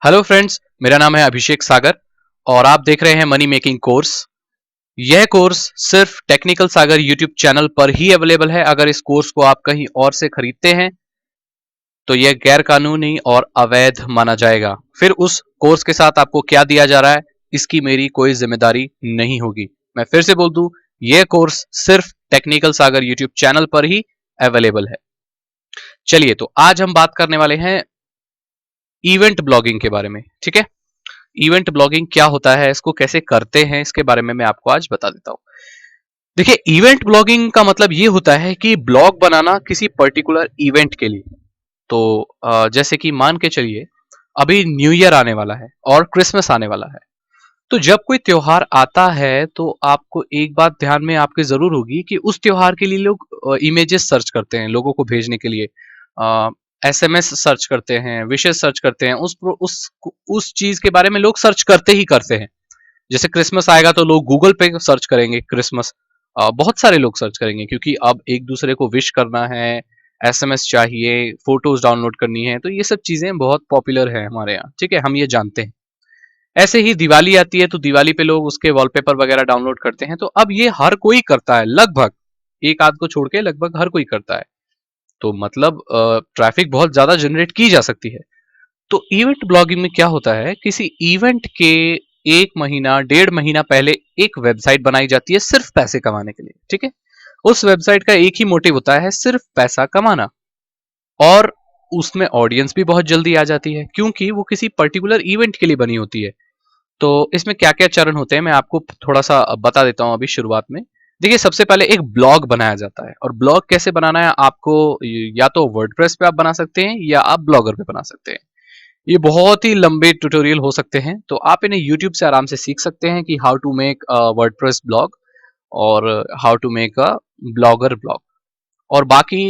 Hello friends, मेरा नाम है अभिषेक सागर और आप देख रहे हैं मनी मेकिंग कोर्स। यह कोर्स सिर्फ टेक्निकल सागर यूट्यूब चैनल पर ही अवेलेबल है। अगर इस कोर्स को आप कहीं और से खरीदते हैं तो यह गैर कानूनी और अवैध माना जाएगा। फिर उस कोर्स के साथ आपको क्या दिया जा रहा है, इसकी मेरी कोई जिम्मेदारी नहीं होगी। मैं फिर से बोल दूं, यह कोर्स सिर्फ टेक्निकल सागर यूट्यूब चैनल पर ही अवेलेबल है। चलिए, तो आज हम बात करने वाले हैं इवेंट ब्लॉगिंग के बारे में। ठीक है, इवेंट ब्लॉगिंग क्या होता है, इसको कैसे करते हैं, इसके बारे में मैं आपको आज बता देता हूं। देखिए, इवेंट ब्लॉगिंग का मतलब ये होता है कि ब्लॉग बनाना किसी पर्टिकुलर इवेंट के लिए। तो जैसे कि मान के चलिए, अभी न्यू ईयर आने वाला है और क्रिसमस आने वाला है। तो जब कोई त्योहार आता है तो आपको एक बात ध्यान में आपके जरूर होगी कि उस त्योहार के लिए लोग इमेजेस सर्च करते हैं लोगों को भेजने के लिए। एसएमएस सर्च करते हैं, विशेष सर्च करते हैं, उस चीज के बारे में लोग सर्च करते ही करते हैं। जैसे क्रिसमस आएगा तो लोग गूगल पे सर्च करेंगे क्रिसमस। बहुत सारे लोग सर्च करेंगे क्योंकि अब एक दूसरे को विश करना है, एसएमएस चाहिए, फोटोज डाउनलोड करनी है, तो ये सब चीजें बहुत पॉपुलर है हमारे यहाँ। ठीक है, हम ये जानते हैं। ऐसे ही दिवाली आती है तो दिवाली पे लोग उसके वॉलपेपर वगैरह डाउनलोड करते हैं। तो अब ये हर कोई करता है, लगभग एक आध को छोड़ के लगभग हर कोई करता है। तो मतलब ट्रैफिक बहुत ज्यादा जनरेट की जा सकती है। तो इवेंट ब्लॉगिंग में क्या होता है, किसी इवेंट के एक महीना डेढ़ महीना पहले एक वेबसाइट बनाई जाती है सिर्फ पैसे कमाने के लिए। ठीक है, उस वेबसाइट का एक ही मोटिव होता है, सिर्फ पैसा कमाना। और उसमें ऑडियंस भी बहुत जल्दी आ जाती है क्योंकि वो किसी पर्टिकुलर इवेंट के लिए बनी होती है। तो इसमें क्या क्या चरण होते हैं मैं आपको थोड़ा सा बता देता हूं अभी शुरुआत में। देखिए, सबसे पहले एक ब्लॉग बनाया जाता है। और ब्लॉग कैसे बनाना है आपको, या तो वर्डप्रेस पे आप बना सकते हैं या आप ब्लॉगर पे बना सकते हैं। ये बहुत ही लंबे ट्यूटोरियल हो सकते हैं, तो आप इन्हें यूट्यूब से आराम से सीख सकते हैं कि how to make a WordPress blog और how to make a Blogger blog. और बाकी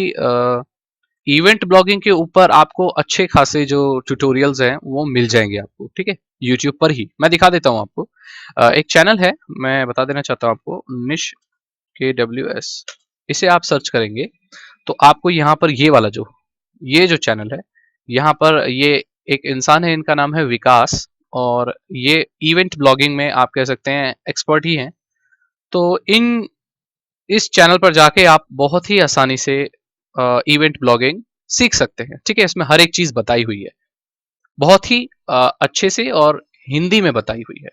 इवेंट ब्लॉगिंग के ऊपर आपको अच्छे खासे जो ट्यूटोरियल्स हैं वो मिल जाएंगे आपको। ठीक है, यूट्यूब पर ही मैं दिखा देता हूँ आपको। एक चैनल है, मैं बता देना चाहता हूँ आपको, निश KWS। इसे आप सर्च करेंगे तो आपको यहाँ पर ये जो चैनल है, यहाँ पर ये एक इंसान है, इनका नाम है विकास। और ये इवेंट ब्लॉगिंग में आप कह सकते हैं एक्सपर्ट ही हैं। तो इन इस चैनल पर जाके आप बहुत ही आसानी से इवेंट ब्लॉगिंग सीख सकते हैं। ठीक है, इसमें हर एक चीज बताई हुई है, बहुत ही अच्छे से और हिंदी में बताई हुई है।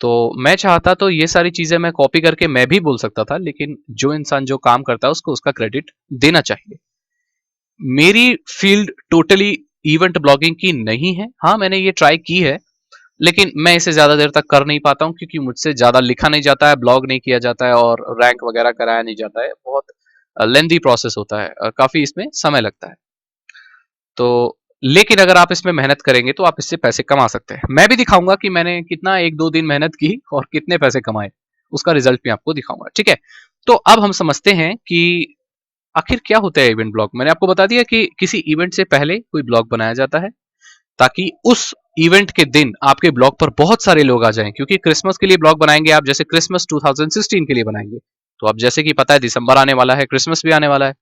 तो मैं चाहता तो ये सारी चीजें मैं कॉपी करके मैं भी बोल सकता था, लेकिन जो इंसान जो काम करता है उसको उसका क्रेडिट देना चाहिए। मेरी फील्ड टोटली इवेंट ब्लॉगिंग की नहीं है। हाँ, मैंने ये ट्राई की है, लेकिन मैं इसे ज्यादा देर तक कर नहीं पाता हूँ क्योंकि मुझसे ज्यादा लिखा नहीं जाता है, ब्लॉग नहीं किया जाता है और रैंक वगैरह कराया नहीं जाता है। बहुत लेंदी प्रोसेस होता है, काफी इसमें समय लगता है। तो लेकिन अगर आप इसमें मेहनत करेंगे तो आप इससे पैसे कमा सकते हैं। मैं भी दिखाऊंगा कि मैंने कितना एक दो दिन मेहनत की और कितने पैसे कमाए, उसका रिजल्ट भी आपको दिखाऊंगा। ठीक है, तो अब हम समझते हैं कि आखिर क्या होता है इवेंट ब्लॉग। मैंने आपको बता दिया कि किसी इवेंट से पहले कोई ब्लॉग बनाया जाता है ताकि उस इवेंट के दिन आपके ब्लॉग पर बहुत सारे लोग आ जाएं। क्योंकि क्रिसमस के लिए ब्लॉग बनाएंगे आप, जैसे क्रिसमस 2016 के लिए बनाएंगे, तो अब जैसे कि पता है दिसंबर आने वाला है, क्रिसमस भी आने वाला है।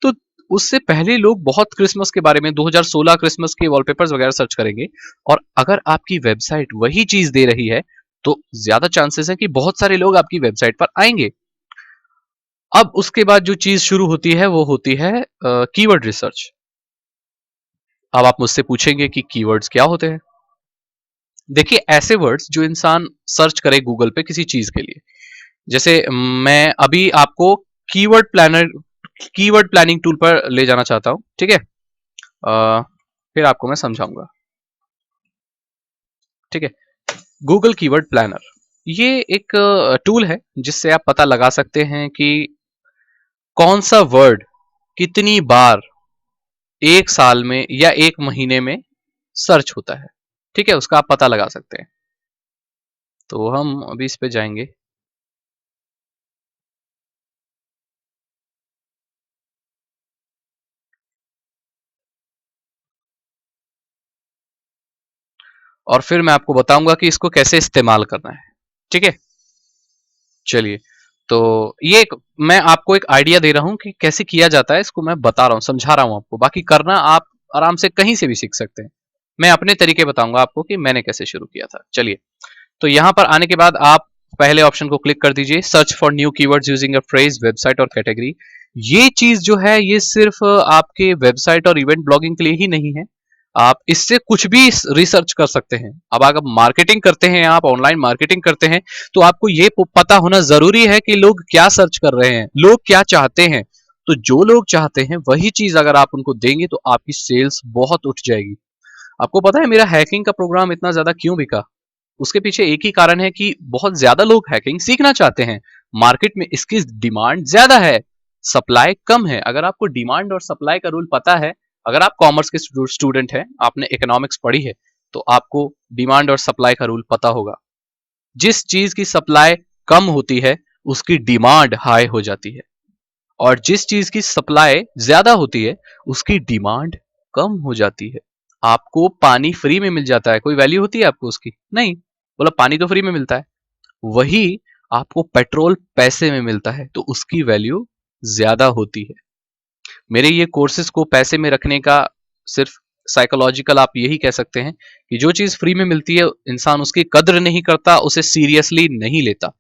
तो उससे पहले लोग बहुत क्रिसमस के बारे में 2016 क्रिसमस के वॉलपेपर्स वगैरह सर्च करेंगे। और अगर आपकी वेबसाइट वही चीज दे रही है तो ज्यादा चांसेस है कि बहुत सारे लोग आपकी वेबसाइट पर आएंगे। अब उसके बाद जो चीज शुरू होती है वो होती है कीवर्ड रिसर्च। अब आप मुझसे पूछेंगे कि कीवर्ड्स क्या होते हैं। देखिए, ऐसे वर्ड्स जो इंसान सर्च करे गूगल पे किसी चीज के लिए। जैसे मैं अभी आपको keyword planner keyword planning tool पर ले जाना चाहता हूं। ठीक है, फिर आपको मैं समझाऊंगा। ठीक है, गूगल कीवर्ड प्लानर ये एक टूल है जिससे आप पता लगा सकते हैं कि कौन सा वर्ड कितनी बार एक साल में या एक महीने में सर्च होता है। ठीक है, उसका आप पता लगा सकते हैं। तो हम अभी इस पे जाएंगे और फिर मैं आपको बताऊंगा कि इसको कैसे इस्तेमाल करना है। ठीक है, चलिए। तो ये मैं आपको एक आइडिया दे रहा हूं कि कैसे किया जाता है, इसको मैं बता रहा हूं, समझा रहा हूं आपको। बाकी करना आप आराम से कहीं से भी सीख सकते हैं। मैं अपने तरीके बताऊंगा आपको कि मैंने कैसे शुरू किया था। चलिए, तो यहां पर आने के बाद आप पहले ऑप्शन को क्लिक कर दीजिए, search for new keywords using a phrase, website और कैटेगरी। ये चीज जो है ये सिर्फ आपके वेबसाइट और इवेंट ब्लॉगिंग के लिए ही नहीं है, आप इससे कुछ भी रिसर्च कर सकते हैं। अब अगर मार्केटिंग करते हैं, आप ऑनलाइन मार्केटिंग करते हैं, तो आपको ये पता होना जरूरी है कि लोग क्या सर्च कर रहे हैं, लोग क्या चाहते हैं। तो जो लोग चाहते हैं वही चीज अगर आप उनको देंगे तो आपकी सेल्स बहुत उठ जाएगी। आपको पता है मेरा हैकिंग का प्रोग्राम इतना ज्यादा क्यों बिका? उसके पीछे एक ही कारण है कि बहुत ज्यादा लोग हैकिंग सीखना चाहते हैं। मार्केट में इसकी डिमांड ज्यादा है, सप्लाई कम है। अगर आपको डिमांड और सप्लाई का रूल पता है, अगर आप कॉमर्स के स्टूडेंट हैं, आपने इकोनॉमिक्स पढ़ी है, तो आपको डिमांड और सप्लाई का रूल पता होगा। जिस चीज की सप्लाई कम होती है उसकी डिमांड हाई हो जाती है, और जिस चीज की सप्लाई ज्यादा होती है उसकी डिमांड कम हो जाती है। आपको पानी फ्री में मिल जाता है, कोई वैल्यू होती है आपको उसकी? नहीं, बोला पानी तो फ्री में मिलता है। वही आपको पेट्रोल पैसे में मिलता है तो उसकी वैल्यू ज्यादा होती है। मेरे ये कोर्सेज को पैसे में रखने का सिर्फ साइकोलॉजिकल आप यही कह सकते हैं कि जो चीज फ्री में मिलती है इंसान उसकी कद्र नहीं करता, उसे सीरियसली नहीं लेता।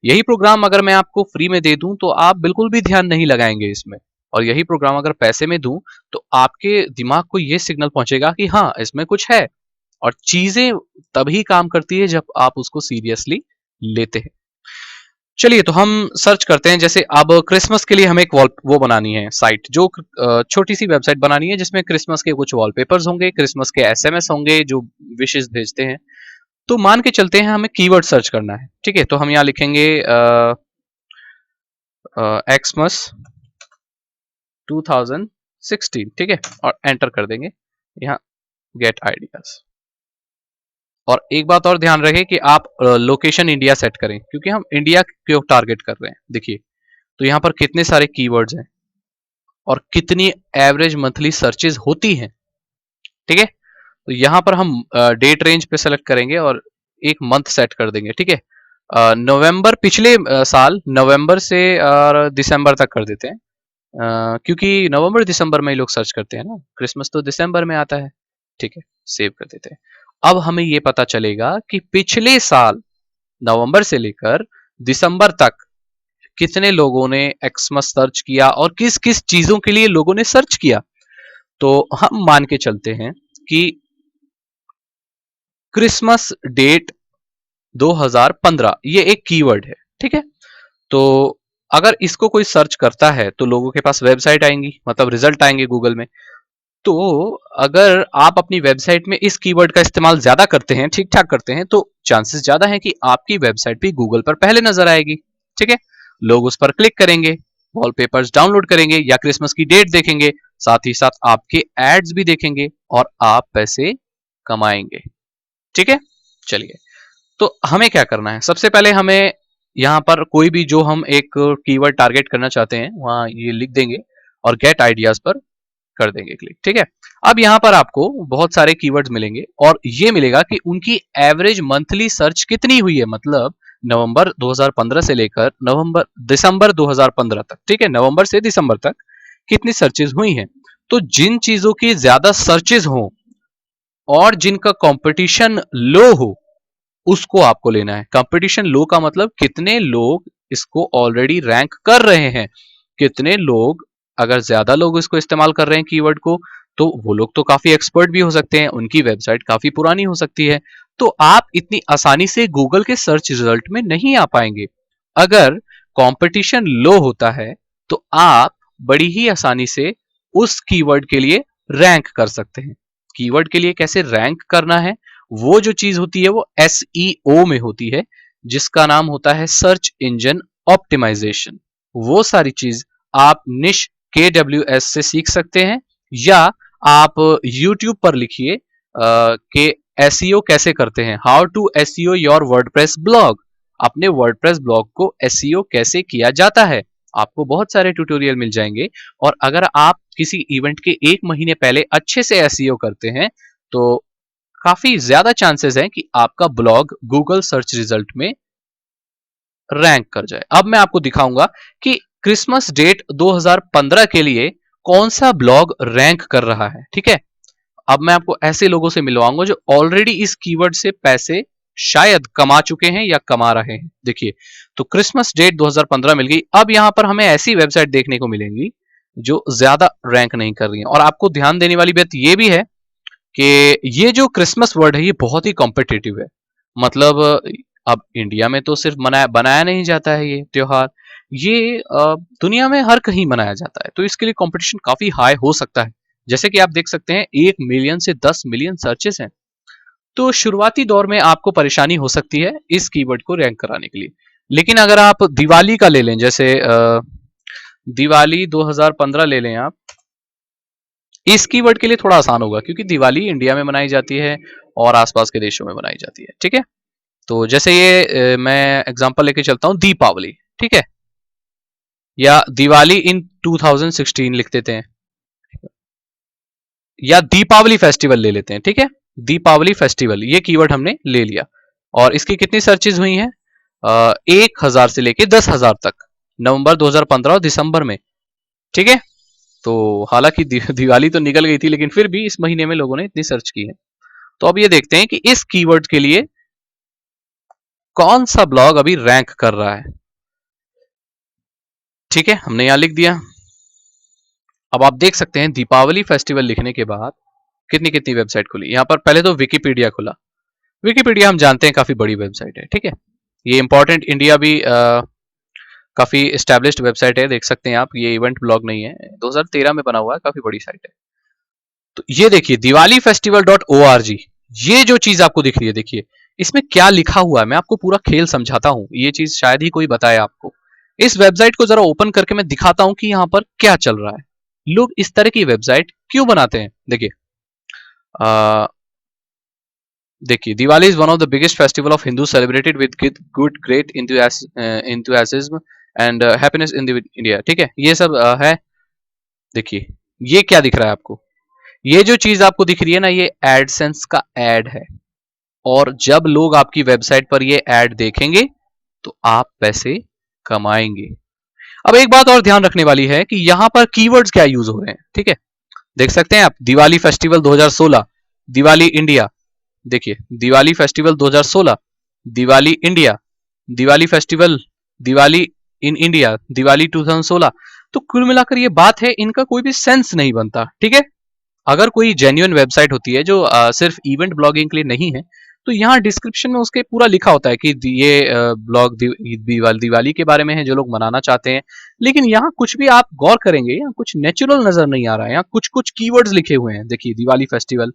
यही प्रोग्राम अगर मैं आपको फ्री में दे दूं तो आप बिल्कुल भी ध्यान नहीं लगाएंगे इसमें, और यही प्रोग्राम अगर पैसे में दूं तो आपके दिमाग को यह सिग्नल पहुंचेगा कि हाँ इसमें कुछ है। और चीजें तभी काम करती है जब आप उसको सीरियसली लेते हैं। चलिए, तो हम सर्च करते हैं। जैसे अब क्रिसमस के लिए हमें एक वॉल वो बनानी है साइट, जो छोटी सी वेबसाइट बनानी है जिसमें क्रिसमस के कुछ वॉलपेपर्स होंगे, क्रिसमस के एसएमएस होंगे जो विशेष भेजते हैं। तो मान के चलते हैं हमें कीवर्ड सर्च करना है, ठीक है। तो हम यहाँ लिखेंगे एक्समस 2016, ठीक है, और एंटर कर देंगे यहाँ गेट आइडियाज। और एक बात और ध्यान रहे कि आप लोकेशन इंडिया सेट करें, क्योंकि हम इंडिया को टारगेट कर रहे हैं। देखिए, तो यहाँ पर कितने सारे कीवर्ड्स हैं और कितनी एवरेज मंथली सर्चेज होती हैं, ठीक है। तो यहाँ पर हम डेट रेंज पे सेलेक्ट करेंगे और एक मंथ सेट कर देंगे, ठीक है। नवंबर, पिछले साल नवंबर से और दिसंबर तक कर देते हैं, क्योंकि नवंबर दिसंबर में ही लोग सर्च करते हैं ना, क्रिसमस तो दिसंबर में आता है, ठीक है। सेव कर देते हैं। अब हमें ये पता चलेगा कि पिछले साल नवंबर से लेकर दिसंबर तक कितने लोगों ने एक्समस सर्च किया और किस किस चीजों के लिए लोगों ने सर्च किया। तो हम मान के चलते हैं कि क्रिसमस डेट 2015 ये एक कीवर्ड है, ठीक है। तो अगर इसको कोई सर्च करता है तो लोगों के पास वेबसाइट आएंगी, मतलब रिजल्ट आएंगे गूगल में। तो अगर आप अपनी वेबसाइट में इस कीवर्ड का इस्तेमाल ज्यादा करते हैं, ठीक ठाक करते हैं, तो चांसेस ज्यादा है कि आपकी वेबसाइट भी गूगल पर पहले नजर आएगी, ठीक है। लोग उस पर क्लिक करेंगे, वॉलपेपर्स डाउनलोड करेंगे या क्रिसमस की डेट देखेंगे, साथ ही साथ आपके एड्स भी देखेंगे और आप पैसे कमाएंगे, ठीक है। चलिए, तो हमें क्या करना है? सबसे पहले हमें यहाँ पर कोई भी जो हम एक कीवर्ड टारगेट करना चाहते हैं वहां ये लिख देंगे और गेट आइडियाज पर कर देंगे क्लिक, ठीक है। अब यहाँ पर आपको बहुत सारे कीवर्ड्स मिलेंगे और ये मिलेगा कि उनकी एवरेज मंथली सर्च कितनी हुई है, मतलब नवंबर 2015 से लेकर दिसंबर 2015 तक, ठीक है, नवंबर से दिसंबर तक कितनी सर्चेज हुई हैं। तो जिन चीजों की ज्यादा सर्चेज हो और जिनका कंपटीशन लो हो उसको आपको लेना है। कंपटीशन लो का मतलब कितने लोग इसको ऑलरेडी रैंक कर रहे हैं, कितने लोग, अगर ज्यादा लोग इसको इस्तेमाल कर रहे हैं कीवर्ड को, तो वो लोग तो काफी एक्सपर्ट भी हो सकते हैं, उनकी वेबसाइट काफी पुरानी हो सकती है। तो आप इतनी आसानी से गूगल के सर्च रिजल्ट में नहीं आ पाएंगे। अगर कंपटीशन लो होता है तो आप बड़ी ही आसानी से उस कीवर्ड के लिए रैंक कर सकते हैं। कीवर्ड के लिए कैसे रैंक करना है, वो जो चीज होती है वो SEO में होती है, जिसका नाम होता है सर्च इंजन ऑप्टिमाइजेशन। वो सारी चीज आप निश KWS से सीख सकते हैं, या आप YouTube पर लिखिए कि SEO कैसे करते हैं, how to SEO your WordPress blog. अपने वर्डप्रेस ब्लॉग को SEO कैसे किया जाता है, आपको बहुत सारे ट्यूटोरियल मिल जाएंगे। और अगर आप किसी इवेंट के एक महीने पहले अच्छे से SEO करते हैं तो काफी ज्यादा चांसेस हैं कि आपका ब्लॉग गूगल सर्च रिजल्ट में रैंक कर जाए। अब मैं आपको दिखाऊंगा कि क्रिसमस डेट 2015 के लिए कौन सा ब्लॉग रैंक कर रहा है, ठीक है। अब मैं आपको ऐसे लोगों से मिलवाऊंगा जो ऑलरेडी इस कीवर्ड से पैसे शायद कमा चुके हैं या कमा रहे हैं। देखिए, तो क्रिसमस डेट 2015 मिल गई। अब यहां पर हमें ऐसी वेबसाइट देखने को मिलेंगी जो ज्यादा रैंक नहीं कर रही हैं। और आपको ध्यान देने वाली बात यह भी है कि ये जो क्रिसमस वर्ड है ये बहुत ही कॉम्पिटिटिव है। मतलब अब इंडिया में तो सिर्फ बनाया नहीं जाता है ये त्योहार, ये दुनिया में हर कहीं मनाया जाता है, तो इसके लिए कंपटीशन काफी हाई हो सकता है। जैसे कि आप देख सकते हैं 1 मिलियन से 10 मिलियन सर्चेस हैं। तो शुरुआती दौर में आपको परेशानी हो सकती है इस कीवर्ड को रैंक कराने के लिए। लेकिन अगर आप दिवाली का ले लें, जैसे दिवाली 2015 ले लें आप, इस कीवर्ड के लिए थोड़ा आसान होगा क्योंकि दिवाली इंडिया में मनाई जाती है और आसपास के देशों में मनाई जाती है। ठीक है, तो जैसे ये मैं एग्जांपल लेके चलता हूं, दीपावली, ठीक है, या दिवाली इन 2016 लिख देते हैं, या दीपावली फेस्टिवल ले लेते हैं। ठीक है, दीपावली फेस्टिवल ये कीवर्ड हमने ले लिया और इसकी कितनी सर्चेज हुई हैं? 1000 से लेके 10,000 तक, नवंबर 2015 और दिसंबर में। ठीक है, तो हालांकि दिवाली तो निकल गई थी लेकिन फिर भी इस महीने में लोगों ने इतनी सर्च की है। तो अब ये देखते हैं कि इस कीवर्ड के लिए कौन सा ब्लॉग अभी रैंक कर रहा है। ठीक है, हमने यहां लिख दिया। अब आप देख सकते हैं दीपावली फेस्टिवल लिखने के बाद कितनी कितनी वेबसाइट खुली। यहां पर पहले तो विकिपीडिया खुला। विकिपीडिया हम जानते हैं काफी बड़ी वेबसाइट है। ठीक है, ये इंपॉर्टेंट इंडिया भी काफी एस्टेब्लिश्ड वेबसाइट है, देख सकते हैं आप, ये इवेंट ब्लॉग नहीं है, 2013 में बना हुआ है, काफी बड़ी साइट है। तो ये देखिए दिवाली फेस्टिवल .org, ये जो चीज आपको दिख रही है, देखिए इसमें क्या लिखा हुआ है। मैं आपको पूरा खेल समझाता हूं, ये चीज शायद ही कोई बताए आपको। इस वेबसाइट को जरा ओपन करके मैं दिखाता हूं कि यहां पर क्या चल रहा है, लोग इस तरह की वेबसाइट क्यों बनाते हैं। देखिए देखिए, Diwali is one of the biggest festival of Hindu celebrated with good great enthusiasm and happiness in India. ठीक है, ये सब है। देखिए ये क्या दिख रहा है आपको, ये जो चीज आपको दिख रही है ना, ये एडसेंस का एड है। और जब लोग आपकी वेबसाइट पर ये एड देखेंगे तो आप पैसे कमाएंगे। अब एक बात और ध्यान रखने वाली है कि यहां पर कीवर्ड्स क्या यूज हो रहे हैं। ठीक है, देख सकते हैं आप, दिवाली फेस्टिवल 2016, दिवाली इंडिया। देखिए Diwali festival 2016, Diwali India, Diwali festival, Diwali in India, Diwali 2016। तो कुल मिलाकर ये बात है, इनका कोई भी सेंस नहीं बनता। ठीक है, अगर कोई जेन्युइन वेबसाइट होती है जो सिर्फ इवेंट ब्लॉगिंग के लिए नहीं है, तो यहाँ डिस्क्रिप्शन में उसके पूरा लिखा होता है कि ये ब्लॉग दिवाली के बारे में है जो लोग मनाना चाहते हैं। लेकिन यहाँ कुछ भी आप गौर करेंगे, यहाँ कुछ नेचुरल नजर नहीं आ रहा है। यहाँ कुछ कुछ कीवर्ड्स लिखे हुए हैं। देखिए Diwali festival,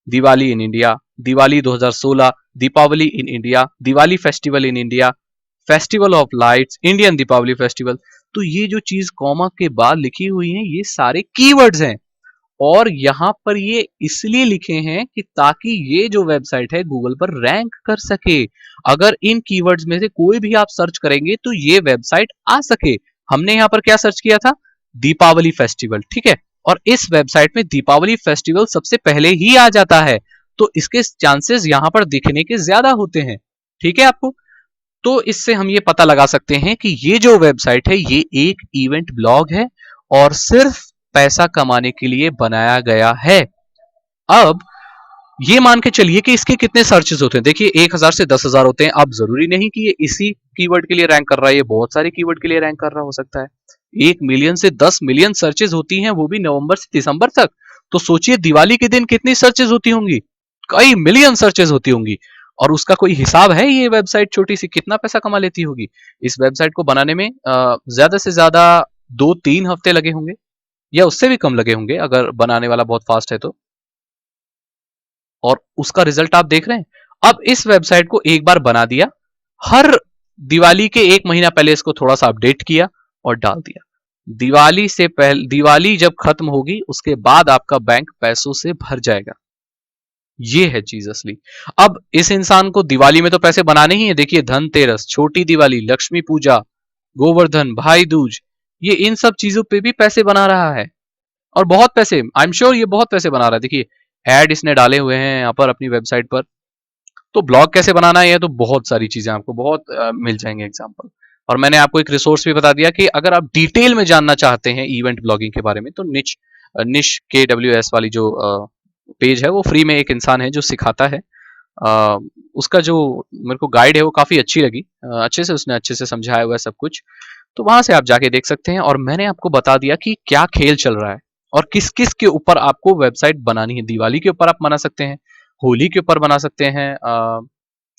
Diwali in India, Diwali 2016, Deepawali in India, Diwali festival in India, festival of lights, Indian Deepawali festival. तो ये जो चीज कॉमा के बाद लिखी हुई है, ये सारे कीवर्ड्स हैं। और यहां पर ये इसलिए लिखे हैं कि ताकि ये जो वेबसाइट है गूगल पर रैंक कर सके। अगर इन कीवर्ड्स में से कोई भी आप सर्च करेंगे तो ये वेबसाइट आ सके। हमने यहां पर क्या सर्च किया था? दीपावली फेस्टिवल। ठीक है, और इस वेबसाइट में दीपावली फेस्टिवल सबसे पहले ही आ जाता है, तो इसके चांसेस यहां पर दिखने के ज्यादा होते हैं। ठीक है आपको, तो इससे हम ये पता लगा सकते हैं कि ये जो वेबसाइट है ये एक इवेंट ब्लॉग है और सिर्फ पैसा कमाने के लिए बनाया गया है। अब ये मान के चलिए कि इसके कितने सर्चेस होते हैं। देखिए 1000 से 10,000 होते हैं। अब जरूरी नहीं कि ये इसी कीवर्ड के लिए रैंक कर रहा है, ये बहुत सारे कीवर्ड के लिए रैंक कर रहा हो सकता है। 1 मिलियन से 10 मिलियन सर्चेस होती हैं, वो भी नवंबर से दिसंबर तक। तो सोचिए दिवाली के दिन कितनी सर्चेस होती होंगी, कई मिलियन सर्चेस होती होंगी। और उसका कोई हिसाब है? ये वेबसाइट छोटी सी कितना पैसा कमा लेती होगी। इस वेबसाइट को बनाने में ज्यादा से ज्यादा 2-3 हफ्ते लगे होंगे या उससे भी कम लगे होंगे अगर बनाने वाला बहुत फास्ट है तो। और उसका रिजल्ट आप देख रहे हैं। अब इस वेबसाइट को एक बार बना दिया, हर दिवाली के 1 महीना पहले इसको थोड़ा सा अपडेट किया और डाल दिया। दिवाली से पहले, दिवाली जब खत्म होगी उसके बाद आपका बैंक पैसों से भर जाएगा। ये है चीज असली। अब इस इंसान को दिवाली में तो पैसे बनाने ही है। देखिए धनतेरस, छोटी दिवाली, लक्ष्मी पूजा, गोवर्धन, भाई दूज, ये इन सब चीजों पे भी पैसे बना रहा है और बहुत पैसे, आई एम श्योर ये बहुत पैसे बना रहा है। देखिए एड इसने डाले हुए हैं यहाँ पर अपनी वेबसाइट पर। तो ब्लॉग कैसे बनाना है, तो बहुत सारी चीजें आपको बहुत मिल जाएंगे एग्जाम्पल। और मैंने आपको एक रिसोर्स भी बता दिया कि अगर आप डिटेल में जानना चाहते हैं इवेंट ब्लॉगिंग के बारे में, तो निश KWS वाली जो पेज है वो फ्री में एक इंसान है जो सिखाता है। उसका जो मेरे को गाइड है वो काफी अच्छी लगी, अच्छे से उसने अच्छे से समझाया हुआ है सब कुछ। तो वहां से आप जाके देख सकते हैं और मैंने आपको बता दिया कि क्या खेल चल रहा है और किस किस के ऊपर आपको वेबसाइट बनानी है। दिवाली के ऊपर आप बना सकते हैं, होली के ऊपर बना सकते हैं,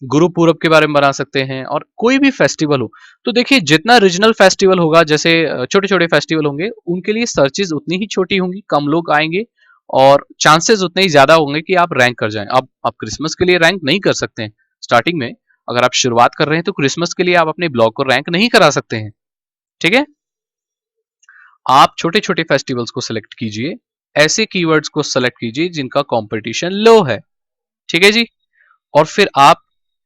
गुरु पूरब के बारे में बना सकते हैं, और कोई भी फेस्टिवल हो। तो देखिए जितना रीजनल फेस्टिवल होगा, जैसे छोटे छोटे फेस्टिवल होंगे, उनके लिए सर्चेज उतनी ही छोटी होंगी, कम लोग आएंगे और चांसेस उतने ही ज्यादा होंगे कि आप रैंक कर जाएं। अब आप क्रिसमस के लिए रैंक नहीं कर सकते हैं स्टार्टिंग में। अगर आप शुरुआत कर रहे हैं तो क्रिसमस के लिए आप अपने ब्लॉग को रैंक नहीं करा सकते हैं। ठीक है, आप छोटे छोटे फेस्टिवल्स को सिलेक्ट कीजिए, ऐसे कीवर्ड्स को सिलेक्ट कीजिए जिनका कंपटीशन लो है। ठीक है जी, और फिर आप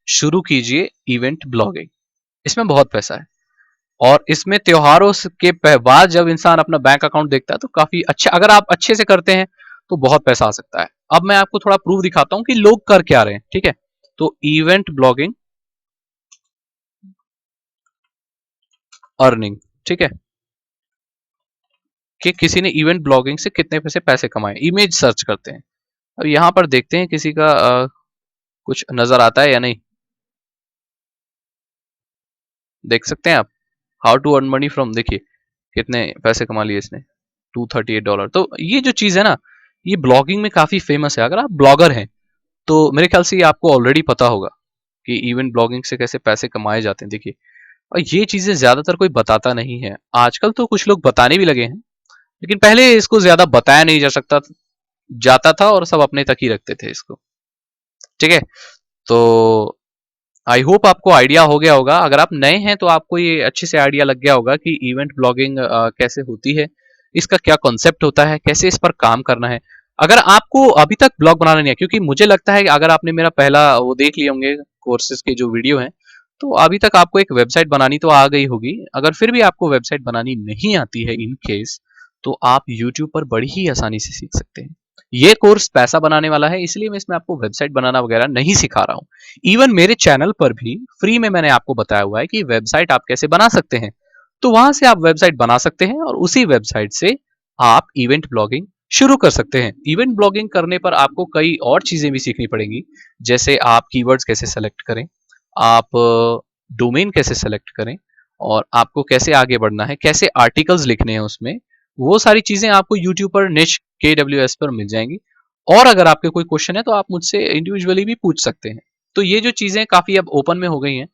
शुरू कीजिए इवेंट ब्लॉगिंग। इसमें बहुत पैसा है और इसमें त्योहारों के बाद जब इंसान अपना बैंक अकाउंट देखता है तो काफी अच्छा, अगर आप अच्छे से करते हैं तो बहुत पैसा आ सकता है। अब मैं आपको थोड़ा प्रूफ दिखाता हूं कि लोग कर क्या रहे हैं। ठीक है, तो इवेंट ब्लॉगिंग अर्निंग, ठीक है, कि किसी ने इवेंट ब्लॉगिंग से कितने पैसे कमाए, इमेज सर्च करते हैं। अब यहां पर देखते हैं किसी का कुछ नजर आता है या नहीं। देख सकते हैं आप, how to earn money from, देखिए कितने पैसे कमा लिए इसने, $238। तो ये जो चीज है ना, ये ब्लॉगिंग में काफी फेमस है। अगर आप ब्लॉगर हैं तो मेरे ख्याल से ये आपको ऑलरेडी पता होगा कि इवेंट ब्लॉगिंग से कैसे पैसे कमाए जाते हैं। देखिए, और ये चीजें ज्यादातर कोई बताता नहीं है। आजकल तो कुछ लोग बताने भी लगे हैं, लेकिन पहले इसको ज्यादा बताया नहीं जा सकता जाता था और सब अपने तक ही रखते थे इसको। ठीक है, तो आई होप आपको आइडिया हो गया होगा। अगर आप नए हैं तो आपको ये अच्छे से आइडिया लग गया होगा कि इवेंट ब्लॉगिंग कैसे होती है, इसका क्या कॉन्सेप्ट होता है, कैसे इस पर काम करना है। अगर आपको अभी तक ब्लॉग बनाना नहीं है, क्योंकि मुझे लगता है कि अगर आपने मेरा पहला वो देख लिए होंगे कोर्सेज के जो वीडियो हैं, तो अभी तक आपको एक वेबसाइट बनानी तो आ गई होगी। अगर फिर भी आपको वेबसाइट बनानी नहीं आती है इन केस, तो आप यूट्यूब पर बड़ी ही आसानी से सीख सकते हैं। ये कोर्स पैसा बनाने वाला है, इसलिए मैं इसमें आपको वेबसाइट बनाना वगैरह नहीं सिखा रहा हूँ। इवन मेरे चैनल पर भी फ्री में मैंने आपको बताया हुआ है कि वेबसाइट आप कैसे बना सकते हैं। तो वहां से आप वेबसाइट बना सकते हैं और उसी वेबसाइट से आप इवेंट ब्लॉगिंग शुरू कर सकते हैं। इवेंट ब्लॉगिंग करने पर आपको कई और चीजें भी सीखनी पड़ेंगी, जैसे आप कीवर्ड्स कैसे सेलेक्ट करें, आप डोमेन कैसे सेलेक्ट करें, और आपको कैसे आगे बढ़ना है, कैसे आर्टिकल्स लिखने हैं उसमें। वो सारी चीजें आपको यूट्यूब पर निश KWS पर मिल जाएंगी। और अगर आपके कोई क्वेश्चन है तो आप मुझसे इंडिविजुअली भी पूछ सकते हैं। तो ये जो चीजें काफी अब ओपन में हो गई हैं।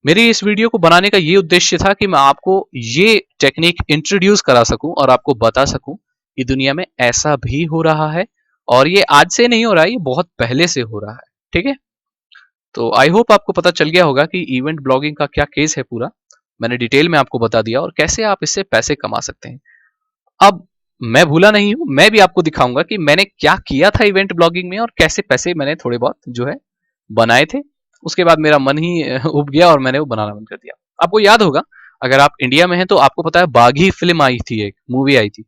मेरी इस वीडियो को बनाने का ये उद्देश्य था कि मैं आपको ये टेक्निक इंट्रोड्यूस करा सकूं और आपको बता सकूं कि दुनिया में ऐसा भी हो रहा है, और ये आज से नहीं हो रहा है, ये बहुत पहले से हो रहा है। ठीक है, तो आई होप आपको पता चल गया होगा कि इवेंट ब्लॉगिंग का क्या केस है पूरा। मैंने डिटेल में आपको बता दिया और कैसे आप इससे पैसे कमा सकते हैं। अब मैं भूला नहीं हूं, मैं भी आपको दिखाऊंगा कि मैंने क्या किया था इवेंट ब्लॉगिंग में और कैसे पैसे मैंने थोड़े बहुत जो है बनाए थे। उसके बाद मेरा मन ही उब गया और मैंने वो बनाना बंद कर दिया। आपको याद होगा, अगर आप इंडिया में हैं तो आपको पता है बागी फिल्म आई थी, एक मूवी आई थी।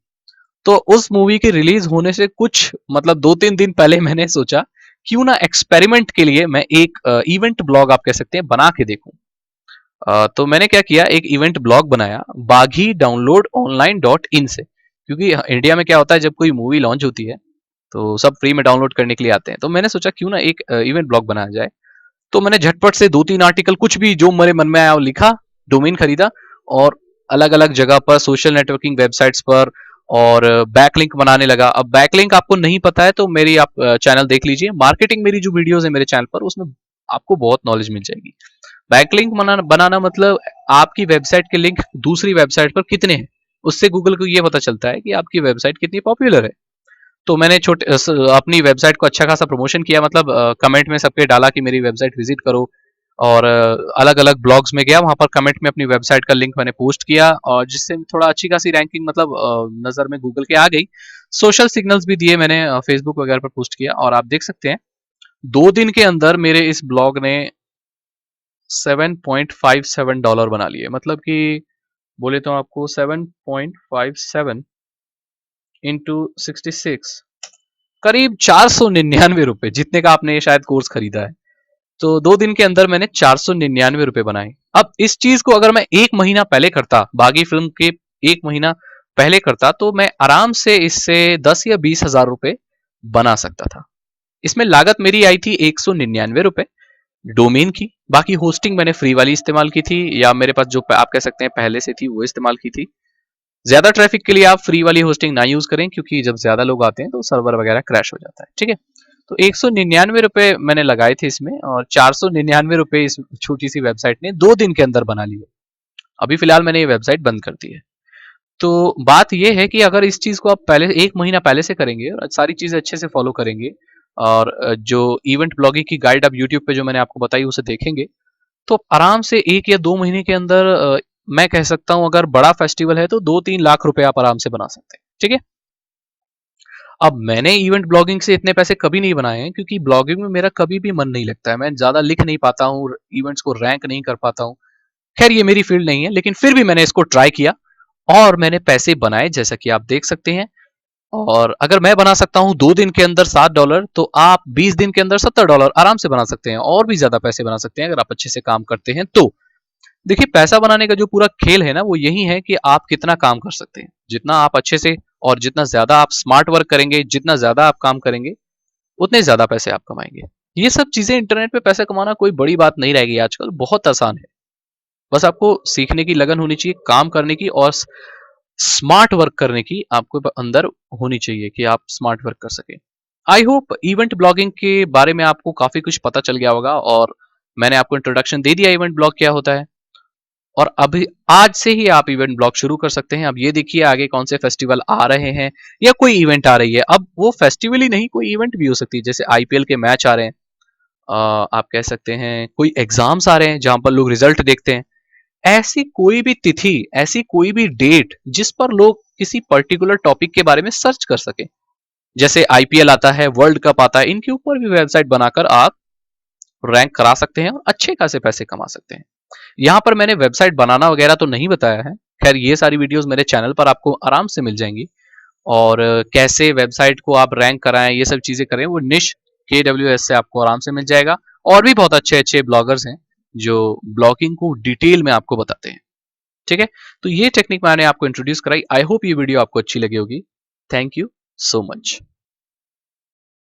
तो उस मूवी के रिलीज होने से कुछ मतलब 2-3 दिन पहले मैंने सोचा क्यों ना एक्सपेरिमेंट के लिए मैं एक इवेंट ब्लॉग आप कह सकते हैं बना के देखूं। तो मैंने क्या किया, एक इवेंट ब्लॉग बनाया बागी डाउनलोड ऑनलाइन .in से। क्योंकि इंडिया में क्या होता है, जब कोई मूवी लॉन्च होती है तो सब फ्री में डाउनलोड करने के लिए आते हैं। तो मैंने सोचा क्यों ना एक इवेंट ब्लॉग बनाया जाए। तो मैंने झटपट से 2-3 आर्टिकल, कुछ भी जो मेरे मन में आया वो लिखा, डोमेन खरीदा और अलग अलग जगह पर सोशल नेटवर्किंग वेबसाइट्स पर और बैकलिंक बनाने लगा। अब बैकलिंक आपको नहीं पता है तो मेरी आप चैनल देख लीजिए, मार्केटिंग मेरी जो वीडियोस है मेरे चैनल पर, उसमें आपको बहुत नॉलेज मिल जाएगी। बैकलिंक बनाना मतलब आपकी वेबसाइट के लिंक दूसरी वेबसाइट पर कितने हैं, उससे गूगल को ये पता चलता है कि आपकी वेबसाइट कितनी पॉपुलर है। तो मैंने अपनी वेबसाइट को अच्छा खासा प्रमोशन किया, मतलब कमेंट में सबके डाला कि मेरी वेबसाइट विजिट करो, और अलग अलग ब्लॉग्स में गया, वहां पर कमेंट में अपनी वेबसाइट का लिंक मैंने पोस्ट किया, और जिससे थोड़ा अच्छी खासी रैंकिंग मतलब नजर में गूगल के आ गई। सोशल सिग्नल्स भी दिए मैंने, फेसबुक वगैरह पर पोस्ट किया, और आप देख सकते हैं 2 दिन के अंदर मेरे इस ब्लॉग ने $7.57 बना लिए। मतलब कि बोले तो आपको 7.57 इंटू 66, करीब ₹499, जितने का आपने शायद कोर्स खरीदा है। तो 2 दिन के अंदर मैंने ₹499 बनाए। अब इस चीज को अगर मैं 1 महीना पहले करता, बागी फिल्म के 1 महीना पहले करता, तो मैं आराम से इससे 10 या 20 हजार रुपए बना सकता था। इसमें लागत मेरी आई थी 199 रुपए डोमेन की। बाकी होस्टिंग मैंने फ्री वाली इस्तेमाल की थी, या मेरे पास जो आप कह सकते हैं पहले से थी वो इस्तेमाल की थी। ज्यादा ट्रैफिक के लिए आप फ्री वाली होस्टिंग ना यूज करें, क्योंकि जब ज्यादा लोग आते हैं तो सर्वर वगैरह क्रैश हो जाता है। ठीक है, तो 199 रुपए मैंने लगाए थे इसमें, और 499 रुपए इस छोटी सी वेबसाइट ने 2 दिन के अंदर बना लिए। अभी फिलहाल मैंने ये वेबसाइट बंद कर दी है। तो बात यह है कि अगर इस चीज को आप पहले 1 महीना पहले से करेंगे और सारी चीजें अच्छे से फॉलो करेंगे, और जो इवेंट ब्लॉगिंग की गाइड आप यूट्यूब पे जो मैंने आपको बताई उसे देखेंगे, तो आराम से 1 या 2 महीने के अंदर मैं कह सकता हूं अगर बड़ा फेस्टिवल है तो 2-3 लाख रुपए आप आराम से बना सकते हैं। ठीक है, अब मैंने इवेंट ब्लॉगिंग से इतने पैसे कभी नहीं बनाए हैं, क्योंकि ब्लॉगिंग में मेरा कभी भी मन नहीं लगता है, मैं ज्यादा लिख नहीं पाता हूँ, इवेंट्स को रैंक नहीं कर पाता हूँ। खैर ये मेरी फील्ड नहीं है, लेकिन फिर भी मैंने इसको ट्राई किया और मैंने पैसे बनाए, जैसा कि आप देख सकते हैं। और अगर मैं बना सकता हूं 2 दिन के अंदर $7, तो आप 20 दिन के अंदर $70 आराम से बना सकते हैं, और भी ज्यादा पैसे बना सकते हैं अगर आप अच्छे से काम करते हैं तो। देखिए, पैसा बनाने का जो पूरा खेल है ना, वो यही है कि आप कितना काम कर सकते हैं। जितना आप अच्छे से और जितना ज्यादा आप स्मार्ट वर्क करेंगे, जितना ज्यादा आप काम करेंगे, उतने ज्यादा पैसे आप कमाएंगे। ये सब चीजें इंटरनेट पे पैसा कमाना कोई बड़ी बात नहीं रह गई आजकल, बहुत आसान है। बस आपको सीखने की लगन होनी चाहिए, काम करने की, और स्मार्ट वर्क करने की आपको अंदर होनी चाहिए कि आप स्मार्ट वर्क कर सके। आई होप इवेंट ब्लॉगिंग के बारे में आपको काफी कुछ पता चल गया होगा, और मैंने आपको इंट्रोडक्शन दे दिया इवेंट ब्लॉग क्या होता है। और अभी आज से ही आप इवेंट ब्लॉग शुरू कर सकते हैं। अब ये देखिए आगे कौन से फेस्टिवल आ रहे हैं, या कोई इवेंट आ रही है। अब वो फेस्टिवल ही नहीं, कोई इवेंट भी हो सकती है, जैसे आईपीएल के मैच आ रहे हैं, आप कह सकते हैं कोई एग्जाम्स आ रहे हैं जहां पर लोग रिजल्ट देखते हैं। ऐसी कोई भी तिथि, ऐसी कोई भी डेट जिस पर लोग किसी पर्टिकुलर टॉपिक के बारे में सर्च कर सके, जैसे आईपीएल आता है, वर्ल्ड कप आता है, इनके ऊपर भी वेबसाइट बनाकर आप रैंक करा सकते हैं और अच्छे खासे पैसे कमा सकते हैं। यहाँ पर मैंने वेबसाइट बनाना वगैरह तो नहीं बताया है। खैर ये सारी वीडियोस मेरे चैनल पर आपको आराम से मिल जाएंगी, और कैसे वेबसाइट को आप रैंक कराएं, ये सब चीजें करें, वो निश KWS से आपको आराम से मिल जाएगा। और भी बहुत अच्छे अच्छे ब्लॉगर्स हैं जो ब्लॉगिंग को डिटेल में आपको बताते हैं। ठीक है, तो ये टेक्निक मैंने आपको इंट्रोड्यूस कराई। आई होप ये वीडियो आपको अच्छी लगी होगी। Thank you so much.